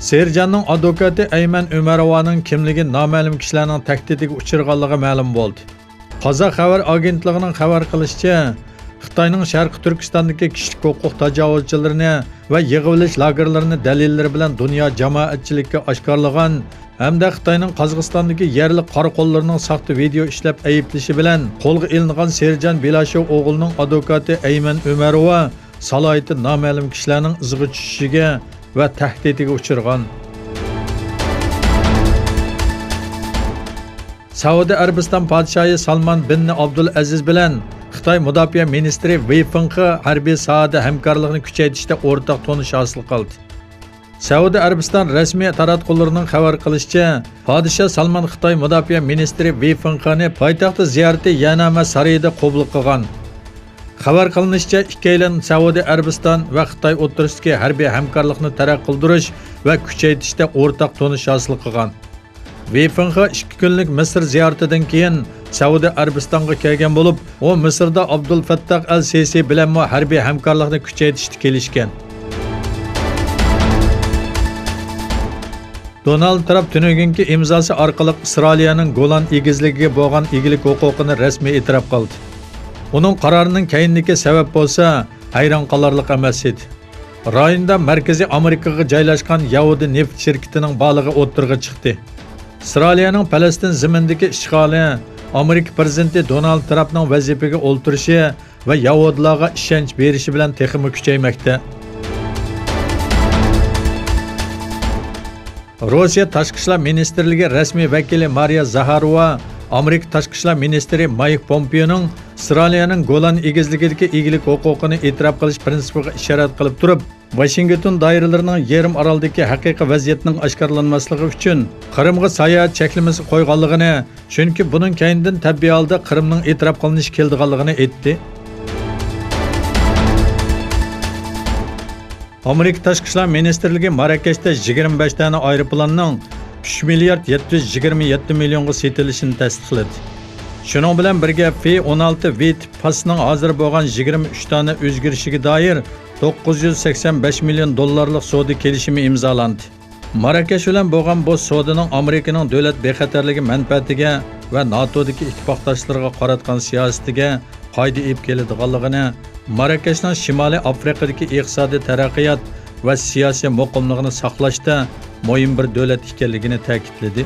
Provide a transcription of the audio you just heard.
Serjanning advokati Ayman Umarovaning kimligi noma'lum kishilarning tahdidiga uchirganligi ma'lum bo'ldi. Qozoq xabar agentligining xabar qilishicha, Xitoyning Sharqi Turkistondagi kishilik huquq tajovuzchilarini va yig'ilish lagerlarini dalillari bilan dunyo jamoatchilikka oshkorlagan hamda Xitoyning Qozog'istondagi yerli qoraqullarining saxta video ishlab ayiblashi bilan qo'lga ilingan Serjan Belashov o'g'lining advokati Ayman Umarova salohiyati noma'lum kishilarning izg'i tushishiga va tahdidiga uchirgan. Saudiya Arabiston podshohi Salman bin Abdul Aziz bilan Xitoy mudofaa ministri Wei Fenghe harbiy sohada hamkorlikni kuchaytirishda o'rtaq tonish hosil qildi. Saudiya Arabiston rasmiy taratqullarining xabar qilishicha, podshoh Salman Xitoy mudofaa ministri Wei Fengheni poytaxtda ziyorati Yanama saroyida qabul qilgan. Xabar qilinishicha, ikkilan Saudiya Arabiston va Xitoy o'rtasidagi harbiy hamkorlikni taraqqiy qildirish va kuchaytirishda o'rtaq tonish hosil qilgan. Wei Fenghe 2 kunlik Misr ziyoratidan keyin Saudiya Arabistonga kelgan bo'lib, u Misrda Abdul Fattah al-Sisi bilan harbiy hamkorlikni kuchaytirishga kelishgan. Donald Trump tunugungi imzosi orqali Isroiliyaning Golan egizligiga bo'lgan egilik huquqini rasmiy e'tirof qildi. Uning qarorining keyingi sabab bo'lsa, hayron qolarlik emas edi. Rayonda Markaziy Amerikaga joylashgan Yahudi neft shirkatining balig'i o'ttirg'i chiqdi. Isroiliyaning Falastin zimindagi ishg'oli, Amerika prezidenti Donald Trumpning vazifaga o'ltirishi va Yahudilarga ishonch berishi bilan texmi kuchaymoqda. Rossiya Tashqi ishlar ministrligi rasmiy vakili Mariya Zaharova Amerika Tashqi ishlar ministri Mike Pompeoning Isroiliyaning Golan egizligidagi egilik huquqini e'tirof qilish prinsipiga ishorat qilib turib, Washington doiralarining yarim oroldagi haqiqiy vaziyatning oshkorlanmasligi uchun Qrimga sayohat cheklamasi qo'yganligini, chunki buning keyindan tabiiy holda Qrimning e'tirof qilinishi keldiganligini aytdi. Amerika Tashqi ishlar ministrligi Marokashda 25 dona aeroplanning 3 milliard 727 millionga sotilishini tasdiqladi. Shuning bilan birga F-16 V tip pasining hozir bo'lgan 23 dona o'zgarishiga doir 985 million dollarlik savdo kelishimi imzolandi. Marokash bilan bo'lgan bu savdoning Amerikaning davlat bexatarligi manfaatiga va NATO'dagi ittifoqdoshlariga qaratgan siyosatiga qoida olib keladiganligini, Marokashning Shimoliy Afrikadagi iqtisodiy taraqqiyot va siyosiy muqimligini saqlashda muhim bir davlat ekanligini ta'kidladi.